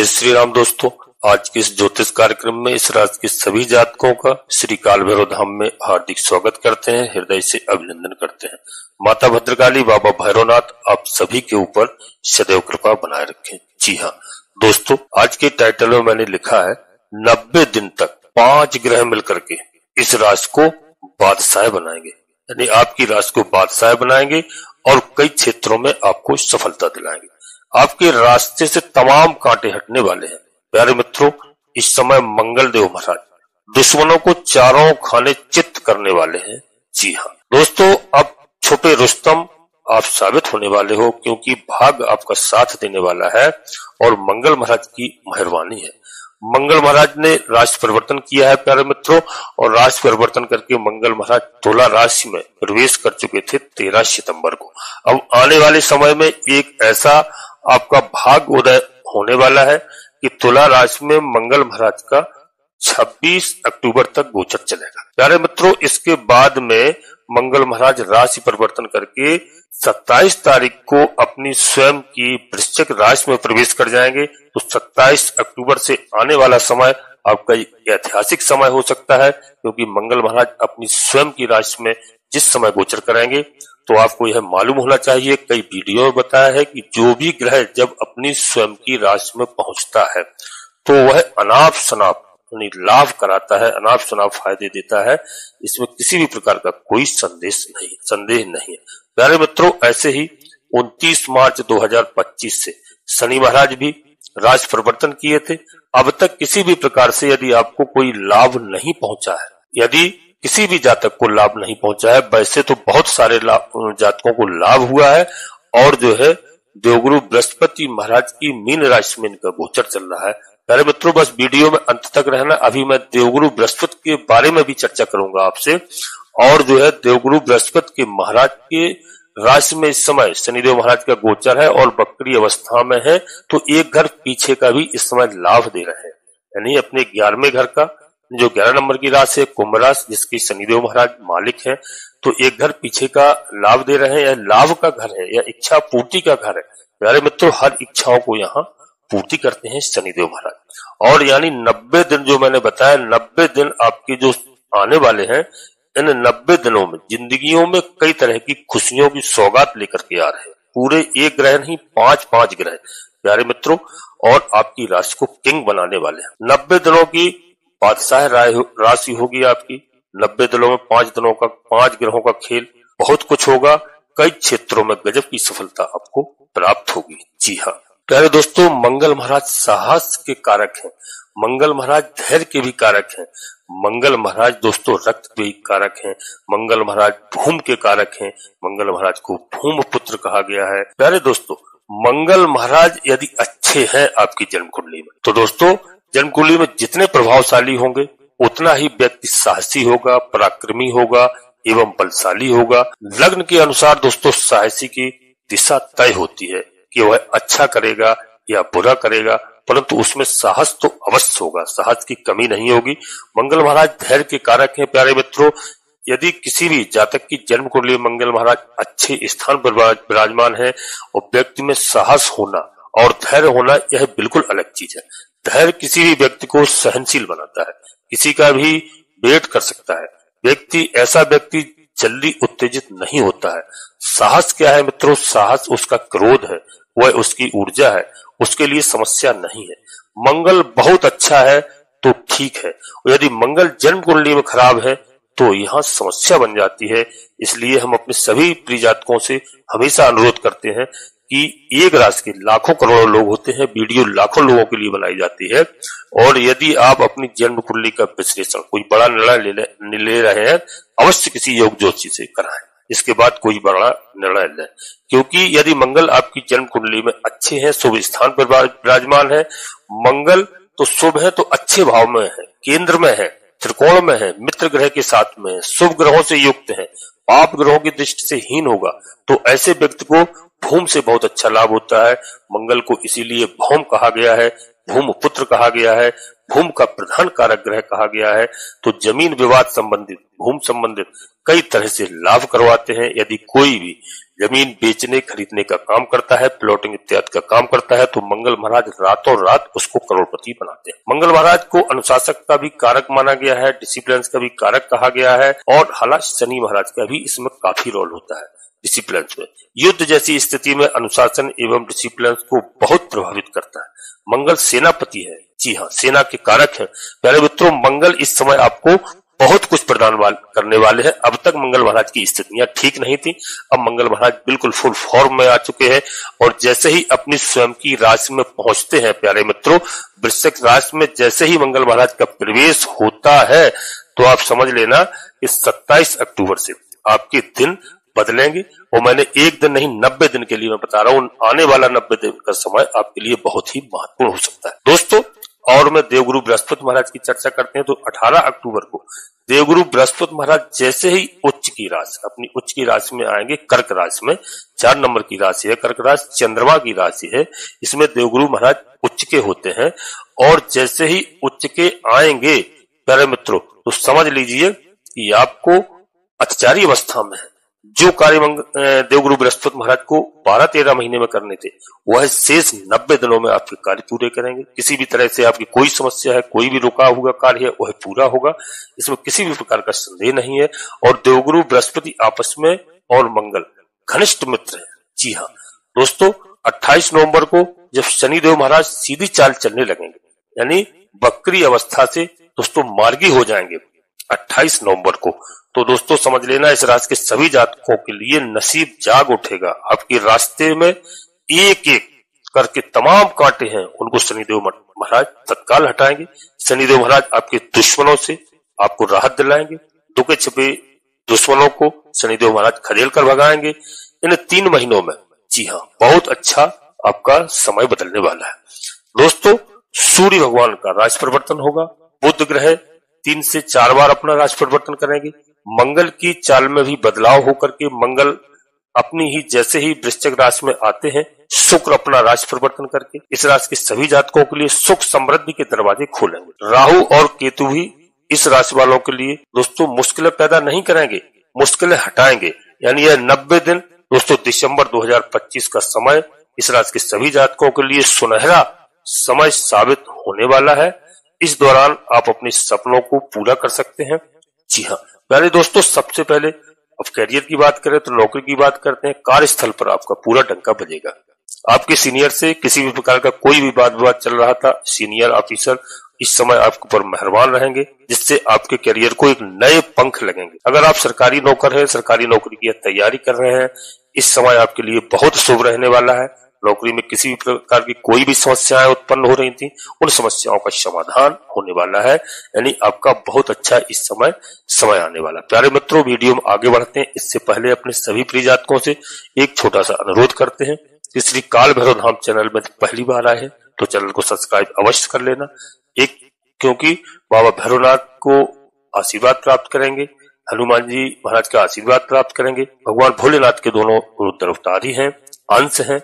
जय श्री राम दोस्तों। आज के इस ज्योतिष कार्यक्रम में इस राशि के सभी जातकों का श्री काल भैरव धाम में हार्दिक स्वागत करते हैं, हृदय से अभिनंदन करते हैं। माता भद्रकाली, बाबा भैरवनाथ आप सभी के ऊपर सदैव कृपा बनाए रखें। जी हाँ दोस्तों, आज के टाइटल में मैंने लिखा है 90 दिन तक 5 ग्रह मिलकर के इस राशि को बादशाह बनाएंगे, यानी आपकी राशि को बादशाह बनाएंगे और कई क्षेत्रों में आपको सफलता दिलाएंगे। आपके रास्ते से तमाम कांटे हटने वाले हैं। प्यारे मित्रों, इस समय मंगल देव महाराज दुश्मनों को चारों खाने चित्त करने वाले हैं। जी हाँ दोस्तों, अब छोटे रुस्तम आप साबित होने वाले हो, क्योंकि भाग्य आपका साथ देने वाला है और मंगल महाराज की मेहरबानी है। मंगल महाराज ने राशि परिवर्तन किया है प्यारे मित्रों, और राशि परिवर्तन करके मंगल महाराज तुला राशि में प्रवेश कर चुके थे 13 सितंबर को। अब आने वाले समय में एक ऐसा आपका भाग्य उदय होने वाला है कि तुला राशि में मंगल महाराज का 26 अक्टूबर तक गोचर चलेगा। प्यारे मित्रों, इसके बाद में मंगल महाराज राशि परिवर्तन करके 27 तारीख को अपनी स्वयं की वृश्चिक राशि में प्रवेश कर जाएंगे। तो 27 अक्टूबर से आने वाला समय आपका ऐतिहासिक समय हो सकता है, क्योंकि मंगल महाराज अपनी स्वयं की राशि में जिस समय गोचर करेंगे तो आपको यह मालूम होना चाहिए, कई वीडियो में बताया है कि जो भी ग्रह जब अपनी स्वयं की राशि में पहुंचता है तो वह अनाप शनाप लाभ कराता है, अनाप शनाप फायदे देता है। इसमें किसी भी प्रकार का कोई संदेह नहीं है। प्यारे मित्रों, ऐसे ही 29 मार्च 2025 से शनि महाराज भी राशि परिवर्तन किए थे। अब तक किसी भी प्रकार से यदि आपको कोई लाभ नहीं पहुंचा है, यदि किसी भी जातक को लाभ नहीं पहुंचा है, वैसे तो बहुत सारे जातकों को लाभ हुआ है, और जो है देवगुरु बृहस्पति महाराज की मीन राशि में इनका गोचर चल रहा है। प्यारे मित्रों, बस वीडियो में अंत तक रहना। अभी मैं देवगुरु बृहस्पति के बारे में भी चर्चा करूंगा आपसे, और जो है देवगुरु बृहस्पति के महाराज के राशि में इस समय शनिदेव महाराज का गोचर है और वक्री अवस्था में है, तो एक घर पीछे का भी इस समय लाभ दे रहे हैं। यानी अपने 11वें घर का जो 11 नंबर की राशि है कुंभ राशि, जिसकी शनिदेव महाराज मालिक हैं, तो एक घर पीछे का लाभ दे रहे हैं। यह लाभ का घर है, यह इच्छा पूर्ति का घर है। प्यारे मित्रों, हर इच्छाओं को यहाँ पूर्ति करते हैं शनिदेव महाराज। और यानी 90 दिन जो मैंने बताया, 90 दिन आपके जो आने वाले हैं, इन 90 दिनों में जिंदगियों में कई तरह की खुशियों की सौगात लेकर के आ रहे हैं। पूरे एक ग्रह नहीं, 5 ग्रह प्यारे मित्रों, और आपकी राशि को किंग बनाने वाले हैं। 90 दिनों की बादशाह राशि होगी आपकी। 90 दिनों में 5 ग्रहों का खेल, बहुत कुछ होगा। कई क्षेत्रों में गजब की सफलता आपको प्राप्त होगी। जी हाँ प्यारे दोस्तों, मंगल महाराज साहस के कारक हैं, मंगल महाराज धैर्य के भी कारक हैं, मंगल महाराज दोस्तों रक्त के भी कारक हैं, मंगल महाराज भूम के कारक हैं। मंगल महाराज को भूम पुत्र कहा गया है। प्यारे दोस्तों, मंगल महाराज यदि अच्छे हैं आपकी जन्म कुंडली में, तो दोस्तों जन्म कुंडली में जितने प्रभावशाली होंगे उतना ही व्यक्ति साहसी होगा, पराक्रमी होगा एवं बलशाली होगा। लग्न के अनुसार दोस्तों साहसी की दिशा तय होती है कि वह अच्छा करेगा या बुरा करेगा, परंतु उसमें साहस तो अवश्य होगा, साहस की कमी नहीं होगी। मंगल महाराज धैर्य के कारक हैं। प्यारे मित्रों, यदि किसी भी जातक की जन्म कुंडली में मंगल महाराज अच्छे स्थान पर विराजमान है और व्यक्ति में साहस होना और धैर्य होना, यह बिल्कुल अलग चीज है। धैर्य किसी भी व्यक्ति को सहनशील बनाता है, किसी का भी वेट कर सकता है। ऐसा व्यक्ति जल्दी उत्तेजित नहीं होता है। साहस क्या है मित्रों? साहस उसका क्रोध है, वह उसकी ऊर्जा है, उसके लिए समस्या नहीं है। मंगल बहुत अच्छा है तो ठीक है, यदि मंगल जन्म कुंडली में खराब है तो यहाँ समस्या बन जाती है। इसलिए हम अपने सभी प्रिय जातकों से हमेशा अनुरोध करते हैं कि एक राशि के लाखों करोड़ों लोग होते हैं, वीडियो लाखों लोगों के लिए बनाई जाती है, और यदि आप अपनी जन्म कुंडली का विश्लेषण कोई बड़ा निर्णय ले रहे हैं, अवश्य किसी योग ज्योतिषी से कराएं, इसके बाद कोई बड़ा निर्णय लें। क्योंकि यदि मंगल आपकी जन्म कुंडली में अच्छे हैं, शुभ स्थान पर विराजमान है, मंगल तो शुभ है तो अच्छे भाव में है, केंद्र में है, त्रिकोण में है, मित्र ग्रह के साथ में है, शुभ ग्रहों से युक्त है, पाप ग्रहों की दृष्टि से हीन होगा, तो ऐसे व्यक्ति को भूम से बहुत अच्छा लाभ होता है। मंगल को इसीलिए भौम कहा गया है। भूमिपुत्र कहा गया है, भूमि का प्रधान कारक ग्रह कहा गया है। तो जमीन विवाद संबंधित, भूमि संबंधित कई तरह से लाभ करवाते हैं। यदि कोई भी जमीन बेचने खरीदने का काम करता है, प्लॉटिंग इत्यादि का काम करता है, तो मंगल महाराज रातों रात उसको करोड़पति बनाते हैं। मंगल महाराज को अनुशासक का भी कारक माना गया है, डिसिप्लिन का भी कारक कहा गया है, और हालांकि शनि महाराज का भी इसमें काफी रोल होता है डिसिप्लिन में। युद्ध जैसी स्थिति में अनुशासन एवं डिसिप्लिन को बहुत प्रभावित करता है। मंगल सेनापति है, जी हाँ, सेना के कारक है। प्यारे मित्रों, मंगल इस समय आपको बहुत कुछ प्रदान करने वाले हैं। अब तक मंगल महाराज की स्थितियां ठीक नहीं थी, अब मंगल महाराज बिल्कुल फुल फॉर्म में आ चुके हैं। और जैसे ही अपनी स्वयं की राशि में पहुंचते हैं प्यारे मित्रों, वृश्चिक राशि में जैसे ही मंगल महाराज का प्रवेश होता है, तो आप समझ लेना कि 27 अक्टूबर से आपके दिन बदलेंगे। और मैंने एक दिन नहीं 90 दिन के लिए मैं बता रहा हूं, आने वाला 90 दिन का समय आपके लिए बहुत ही महत्वपूर्ण हो सकता है दोस्तों। और मैं देवगुरु बृहस्पति महाराज की चर्चा करते हैं तो 18 अक्टूबर को देवगुरु बृहस्पति महाराज जैसे ही उच्च की राशि, अपनी उच्च की राशि में आएंगे, कर्क राशि में, 4 नंबर की राशि है कर्क राशि, चंद्रमा की राशि है, इसमें देवगुरु महाराज उच्च के होते हैं। और जैसे ही उच्च के आएंगे प्यारे मित्रों, तो समझ लीजिए कि आपको अतिचारी अवस्था में है। जो कार्य देवगुरु बृहस्पति महाराज को 12-13 महीने में करने थे, वह शेष 90 दिनों में आपके कार्य पूरे करेंगे। किसी भी तरह से आपकी कोई समस्या है, कोई भी रुका हुआ कार्य है, वह पूरा होगा, इसमें किसी भी प्रकार का संदेह नहीं है। और देवगुरु बृहस्पति आपस में और मंगल घनिष्ठ मित्र है। जी हाँ दोस्तों, 28 नवंबर को जब शनिदेव महाराज सीधी चाल चलने लगेंगे, यानी वक्री अवस्था से दोस्तों मार्गी हो जाएंगे 28 नवंबर को, तो दोस्तों समझ लेना इस राशि के सभी जातकों के लिए नसीब जाग उठेगा। आपके रास्ते में एक एक करके तमाम कांटे हैं, उनको शनिदेव महाराज तत्काल हटाएंगे। शनिदेव महाराज आपके दुश्मनों से आपको राहत दिलाएंगे, दुखे छिपे दुश्मनों को शनिदेव महाराज खदेल कर भगाएंगे। इन 3 महीनों में जी हाँ बहुत अच्छा आपका समय बदलने वाला है दोस्तों। सूर्य भगवान का राशि परिवर्तन होगा, बुध ग्रह 3 से 4 बार अपना राशि परिवर्तन करेंगे। मंगल की चाल में भी बदलाव होकर के मंगल अपनी ही जैसे ही वृश्चिक राशि में आते हैं, शुक्र अपना राशि परिवर्तन करके इस राशि के सभी जातकों के लिए सुख समृद्धि के दरवाजे खोलेंगे। राहु और केतु भी इस राशि वालों के लिए दोस्तों मुश्किलें पैदा नहीं करेंगे, मुश्किलें हटाएंगे। यानी यह 90 दिन दोस्तों दिसंबर 2025 का समय इस राशि के सभी जातकों के लिए सुनहरा समय साबित होने वाला है। इस दौरान आप अपने सपनों को पूरा कर सकते हैं। जी हाँ प्यारे दोस्तों, सबसे पहले अब करियर की बात करें तो नौकरी की बात करते हैं। कार्यस्थल पर आपका पूरा डंका बजेगा। आपके सीनियर से किसी भी प्रकार का कोई भी वाद विवाद चल रहा था, सीनियर ऑफिसर इस समय आपके ऊपर मेहरबान रहेंगे, जिससे आपके करियर को एक नए पंख लगेंगे। अगर आप सरकारी नौकर हैं, सरकारी नौकरी की तैयारी कर रहे हैं, इस समय आपके लिए बहुत शुभ रहने वाला है। नौकरी में किसी भी प्रकार की कोई भी समस्याएं उत्पन्न हो रही थी, उन समस्याओं का समाधान होने वाला है। यानी आपका बहुत अच्छा इस समय आने वाला। प्यारे मित्रों, वीडियो में आगे बढ़ते हैं, इससे पहले अपने सभी प्रिय जातकों से एक छोटा सा अनुरोध करते हैं कि श्री काल भैरव धाम चैनल में पहली बार आए हैं तो चैनल को सब्सक्राइब अवश्य कर लेना। एक क्योंकि बाबा भैरवनाथ को आशीर्वाद प्राप्त करेंगे, हनुमान जी महाराज का आशीर्वाद प्राप्त करेंगे। भगवान भोलेनाथ के दोनों रुद्र अवतार ही हैं, अंश हैं।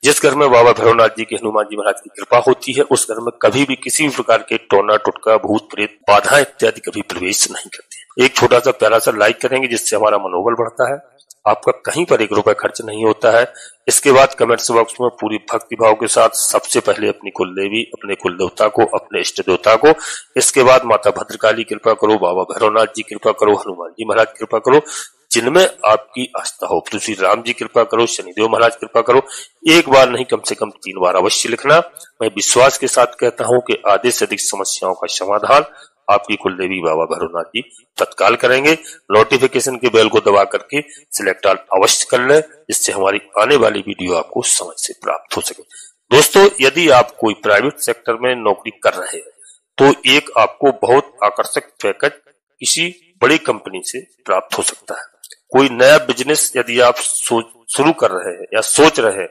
जिस घर में बाबा भैरवनाथ जी के हनुमान जी महाराज की कृपा होती है, उस घर में कभी भी किसी भी प्रकार के टोना टुटका भूत प्रेत बाधाएं इत्यादि कभी प्रवेश नहीं करते। एक छोटा सा प्यारा सा लाइक करेंगे, जिससे हमारा मनोबल बढ़ता है। आपका कहीं पर 1 रुपया खर्च नहीं होता है। इसके बाद कमेंट्स बॉक्स में पूरी भक्ति भाव के साथ सबसे पहले अपनी कुल देवी, अपने कुल देवता को, अपने इष्ट देवता को, इसके बाद माता भद्रकाली कृपा करो, बाबा भैरवनाथ जी कृपा करो, हनुमान जी महाराज कृपा करो, जिनमें आपकी आस्था हो, तो श्री राम जी कृपा करो, शनिदेव महाराज कृपा करो। एक बार नहीं कम से कम 3 बार अवश्य लिखना। मैं विश्वास के साथ कहता हूं कि आधे से अधिक समस्याओं का समाधान आपकी कुलदेवी बाबा भैरवनाथ जी तत्काल करेंगे। नोटिफिकेशन के बेल को दबा करके सिलेक्ट ऑल अवश्य कर लें, जिससे हमारी आने वाली वीडियो आपको समय से प्राप्त हो सके। दोस्तों, यदि आप कोई प्राइवेट सेक्टर में नौकरी कर रहे हैं तो एक आपको बहुत आकर्षक पैकेज किसी बड़ी कंपनी से प्राप्त हो सकता है। कोई नया बिजनेस यदि आप शुरू कर रहे हैं या सोच रहे हैं,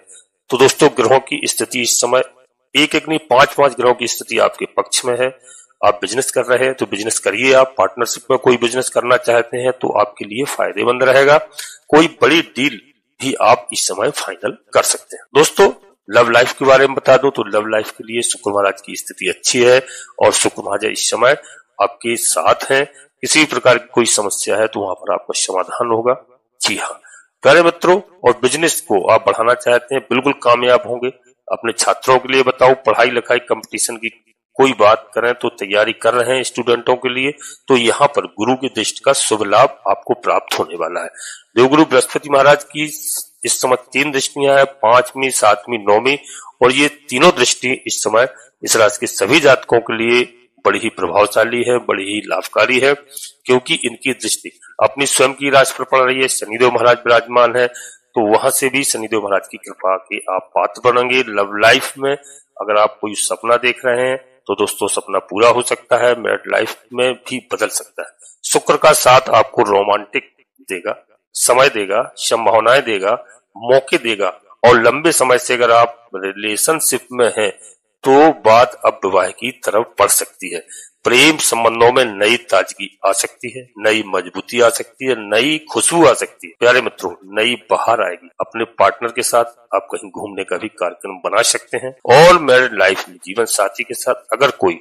तो दोस्तों ग्रहों की स्थिति इस समय एक नहीं 5-5 ग्रहों की स्थिति आपके पक्ष में है। आप बिजनेस कर रहे हैं तो बिजनेस करिए। आप पार्टनरशिप में कोई बिजनेस करना चाहते हैं तो आपके लिए फायदेमंद रहेगा। कोई बड़ी डील भी आप इस समय फाइनल कर सकते हैं। दोस्तों, लव लाइफ के बारे में बता दूं तो लव लाइफ के लिए शुक्र महाराज की स्थिति अच्छी है और शुक्र महाराज इस समय आपके साथ हैं। किसी प्रकार की कोई समस्या है तो वहां पर आपका समाधान होगा। जी हाँ प्यारे मित्रों, और बिजनेस को आप बढ़ाना चाहते हैं, बिल्कुल कामयाब होंगे। अपने छात्रों के लिए बताओ, पढ़ाई लिखाई कंपटीशन की कोई बात करें तो तैयारी कर रहे हैं स्टूडेंटों के लिए, तो यहाँ पर गुरु की दृष्टि का शुभ लाभ आपको प्राप्त होने वाला है। देवगुरु बृहस्पति महाराज की इस समय 3 दृष्टियां हैं, 5वीं, 7वीं, 9वीं, और ये तीनों दृष्टि इस समय इस राशि के सभी जातकों के लिए बड़ी ही प्रभावशाली है, बड़ी ही लाभकारी है, क्योंकि इनकी दृष्टि अपनी स्वयं की राशि पर पड़ रही है। शनिदेव महाराज विराजमान है, तो वहां से भी शनिदेव महाराज की कृपा के आप पात्र बनेंगे। लव लाइफ में अगर आप कोई सपना देख रहे हैं तो दोस्तों सपना पूरा हो सकता है, मैरिड लाइफ में भी बदल सकता है। शुक्र का साथ आपको रोमांटिक देगा, समय देगा, संभावनाएं देगा, मौके देगा, और लंबे समय से अगर आप रिलेशनशिप में हैं तो बात अब विवाह की तरफ बढ़ सकती है। प्रेम संबंधों में नई ताजगी आ सकती है, नई मजबूती आ सकती है, नई खुशबू आ सकती है। प्यारे मित्रों, नई बहार आएगी। अपने पार्टनर के साथ आप कहीं घूमने का भी कार्यक्रम बना सकते हैं। और मैरिड लाइफ में जीवन साथी के साथ अगर कोई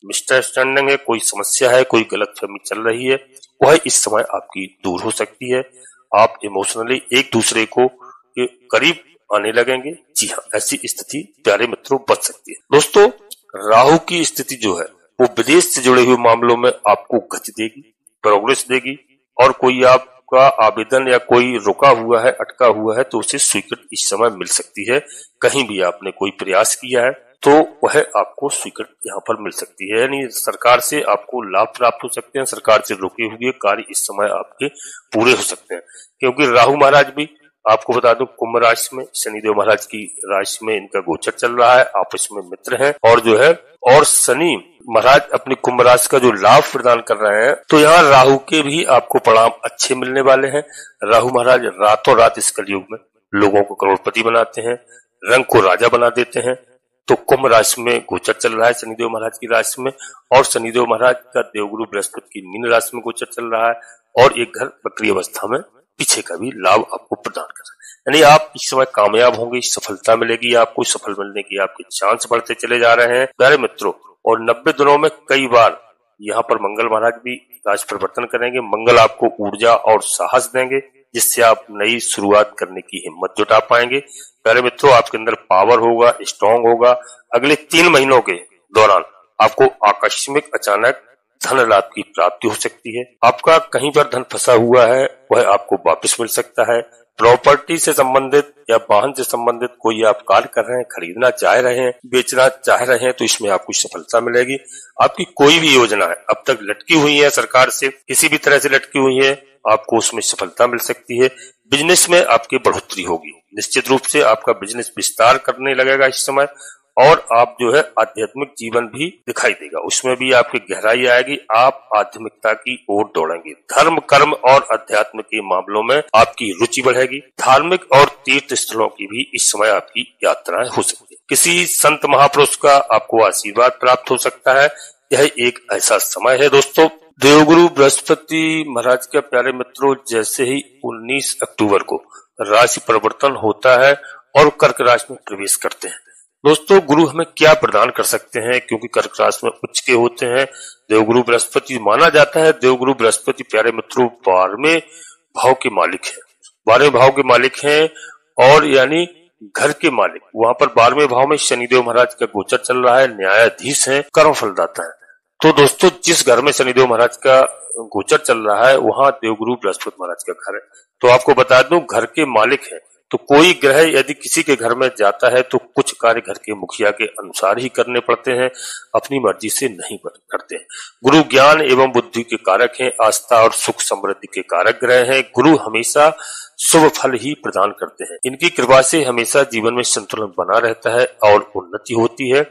मिसअंडरस्टैंडिंग है, कोई समस्या है, कोई गलतफहमी चल रही है, वह इस समय आपकी दूर हो सकती है। आप इमोशनली एक दूसरे को के करीब आने लगेंगे। जी हाँ, ऐसी स्थिति प्यारे मित्रों बच सकती है। दोस्तों, राहु की स्थिति जो है वो विदेश से जुड़े हुए मामलों में आपको गति देगी, प्रोग्रेस देगी, और कोई आपका आवेदन या कोई रुका हुआ है, अटका हुआ है, तो उसे स्वीकृति इस समय मिल सकती है। कहीं भी आपने कोई प्रयास किया है तो वह आपको स्वीकृति यहाँ पर मिल सकती है, यानी सरकार से आपको लाभ प्राप्त हो सकते हैं। सरकार से रुके हुए कार्य इस समय आपके पूरे हो सकते हैं, क्योंकि राहु महाराज भी आपको बता दूं कुंभ राशि में, शनिदेव महाराज की राशि में इनका गोचर चल रहा है, आपस में मित्र हैं, और जो है और शनि महाराज अपनी कुंभ राशि का जो लाभ प्रदान कर रहे हैं, तो यहाँ राहु के भी आपको परिणाम अच्छे मिलने वाले हैं। राहु महाराज रातों रात इस कलयुग में लोगों को करोड़पति बनाते हैं, रंग को राजा बना देते हैं। तो कुंभ राशि में गोचर चल रहा है शनिदेव महाराज की राशि में, और शनिदेव महाराज का देवगुरु बृहस्पति की मीन राशि में गोचर चल रहा है, और एक घर वक्री अवस्था में पीछे का भी लाभ आपको प्रदान कर रहा है। यानी आप इस समय कामयाब होंगे, सफलता मिलेगी आपको, सफल मिलने की आपके चांस बढ़ते चले जा रहे हैं प्यारे मित्रों। और 90 दिनों में कई बार यहाँ पर मंगल महाराज भी राशि परिवर्तन करेंगे। मंगल आपको ऊर्जा और साहस देंगे, जिससे आप नई शुरुआत करने की हिम्मत जुटा पाएंगे। प्यारे मित्रों, आपके अंदर पावर होगा, स्ट्रांग होगा। अगले 3 महीनों के दौरान आपको आकस्मिक अचानक धन लाभ की प्राप्ति हो सकती है। आपका कहीं पर धन फंसा हुआ है वह आपको वापस मिल सकता है। प्रॉपर्टी से संबंधित या वाहन से संबंधित कोई आप कार्य कर रहे हैं, खरीदना चाह रहे हैं, बेचना चाह रहे हैं, तो इसमें आपको सफलता मिलेगी। आपकी कोई भी योजना है अब तक लटकी हुई है, सरकार से किसी भी तरह से लटकी हुई है, आपको उसमें सफलता मिल सकती है। बिजनेस में आपकी बढ़ोतरी होगी, निश्चित रूप से आपका बिजनेस विस्तार करने लगेगा इस समय, और आप जो है आध्यात्मिक जीवन भी दिखाई देगा, उसमें भी आपकी गहराई आएगी। आप आध्यात्मिकता की ओर दौड़ेंगे। धर्म, कर्म और अध्यात्म के मामलों में आपकी रुचि बढ़ेगी। धार्मिक और तीर्थ स्थलों की भी इस समय आपकी यात्राएं हो सकती है। किसी संत महापुरुष का आपको आशीर्वाद प्राप्त हो सकता है। यह एक ऐसा समय है दोस्तों। देवगुरु बृहस्पति महाराज के प्यारे मित्रों, जैसे ही 19 अक्टूबर को राशि परिवर्तन होता है और कर्क राशि में प्रवेश करते हैं, दोस्तों गुरु हमें क्या प्रदान कर सकते हैं, क्योंकि कर्क राशि में उच्च के होते हैं। देवगुरु बृहस्पति माना जाता है, देवगुरु बृहस्पति प्यारे मित्रों 12वें भाव के मालिक हैं, 12वें भाव के मालिक हैं, और यानी घर के मालिक। वहां पर 12वें भाव में शनिदेव महाराज का गोचर चल रहा है, न्यायाधीश है, कर्म फलदाता है। तो दोस्तों जिस घर में शनिदेव महाराज का गोचर चल रहा है वहां देवगुरु बृहस्पति महाराज का घर है। तो आपको बता दूं, घर के मालिक है, तो कोई ग्रह यदि किसी के घर में जाता है तो कुछ कार्य घर के मुखिया के अनुसार ही करने पड़ते हैं, अपनी मर्जी से नहीं करते हैं। गुरु ज्ञान एवं बुद्धि के कारक हैं, आस्था और सुख समृद्धि के कारक ग्रह हैं। गुरु हमेशा शुभ फल ही प्रदान करते हैं। इनकी कृपा से हमेशा जीवन में संतुलन बना रहता है और उन्नति होती है।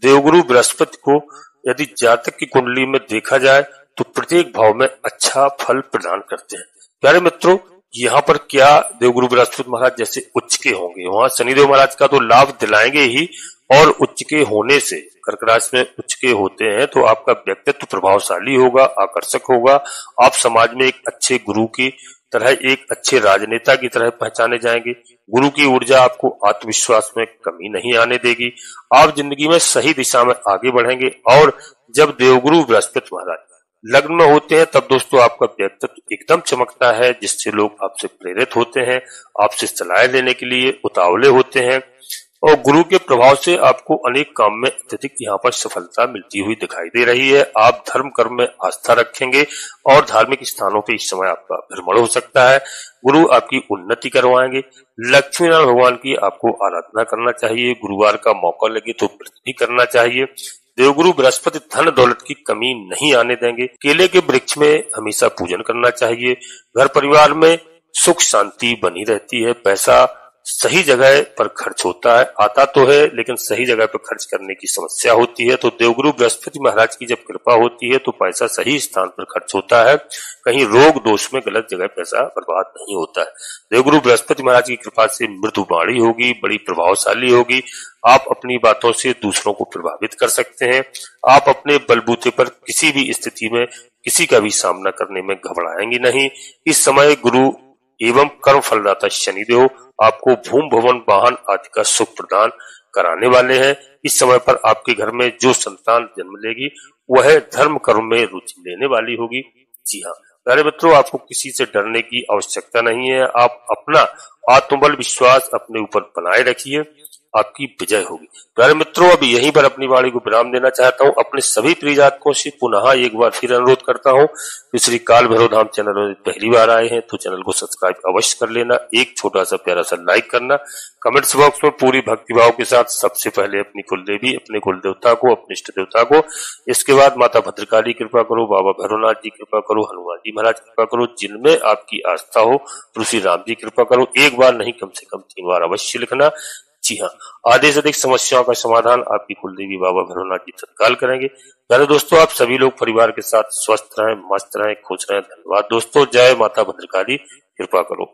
देवगुरु बृहस्पति को यदि जातक की कुंडली में देखा जाए तो प्रत्येक भाव में अच्छा फल प्रदान करते हैं। प्यारे मित्रों, यहाँ पर क्या देवगुरु बृहस्पति महाराज जैसे उच्च के होंगे, वहां शनिदेव महाराज का तो लाभ दिलाएंगे ही, और उच्च के होने से, कर्क राशि में उच्च के होते हैं तो आपका व्यक्तित्व प्रभावशाली होगा, आकर्षक होगा। आप समाज में एक अच्छे गुरु की तरह एक अच्छे राजनेता की तरह पहचाने जाएंगे। गुरु की ऊर्जा आपको आत्मविश्वास में कमी नहीं आने देगी। आप जिंदगी में सही दिशा में आगे बढ़ेंगे। और जब देवगुरु बृहस्पति महाराज लग्न में होते हैं तब दोस्तों आपका व्यक्तित्व एकदम चमकता है, जिससे लोग आपसे प्रेरित होते हैं, आपसे सलाह लेने के लिए उतावले होते हैं। और गुरु के प्रभाव से आपको अनेक काम में अत्यधिक यहाँ पर सफलता मिलती हुई दिखाई दे रही है। आप धर्म कर्म में आस्था रखेंगे और धार्मिक स्थानों पे इस समय आपका भ्रमण हो सकता है। गुरु आपकी उन्नति करवाएंगे। लक्ष्मी नारायण भगवान की आपको आराधना करना चाहिए। गुरुवार का मौका लगे तो व्रत भी करना चाहिए। देवगुरु बृहस्पति धन दौलत की कमी नहीं आने देंगे। केले के वृक्ष में हमेशा पूजन करना चाहिए। घर परिवार में सुख शांति बनी रहती है। पैसा सही जगह पर खर्च होता है, आता तो है लेकिन सही जगह पर खर्च करने की समस्या होती है। तो देवगुरु बृहस्पति महाराज की जब कृपा होती है तो पैसा सही स्थान पर खर्च होता है, कहीं रोग दोष में गलत जगह पैसा बर्बाद नहीं होता है। देवगुरु बृहस्पति महाराज की कृपा से मृदुवाणी होगी, बड़ी प्रभावशाली होगी। आप अपनी बातों से दूसरों को प्रभावित कर सकते हैं। आप अपने बलबूते पर किसी भी स्थिति में किसी का भी सामना करने में घबराएंगे नहीं। इस समय गुरु एवं कर्म फलदाता शनिदेव आपको भूमि भवन वाहन आदि का सुख प्रदान कराने वाले हैं। इस समय पर आपके घर में जो संतान जन्म लेगी वह धर्म कर्म में रुचि लेने वाली होगी। जी हाँ प्यारे मित्रों, आपको किसी से डरने की आवश्यकता नहीं है। आप अपना आत्मबल विश्वास अपने ऊपर बनाए रखिए, आपकी विजय होगी। प्यारे मित्रों, अब यहीं पर अपनी वाणी को विराम देना चाहता हूं। अपने सभी प्रिय जातकों से पुनः एक बार फिर अनुरोध करता हूं कि श्री काल भैरव धाम चैनल में पहली बार आए हैं तो चैनल को सब्सक्राइब अवश्य कर लेना। एक छोटा सा प्यारा सा लाइक करना। कमेंट्स बॉक्स में पूरी भक्तिभाव के साथ सबसे पहले अपनी कुल देवी, अपने कुल देवता को, अपने इष्ट देवता को, इसके बाद माता भद्रकाली कृपा करो, बाबा भैरवनाथ जी कृपा करो, हनुमान जी महाराज कृपा करो, जिनमें आपकी आस्था हो, श्री राम जी कृपा करो। एक बार नहीं कम से कम 3 बार अवश्य लिखना। जी हाँ, आधे से अधिक समस्याओं का समाधान आपकी कुलदेवी बाबा भैरवनाथ जी तत्काल करेंगे। प्यारे दोस्तों, आप सभी लोग परिवार के साथ स्वस्थ रहें, मस्त रहें, खुश रहें। धन्यवाद दोस्तों। जय माता भद्रकाली, कृपा करो।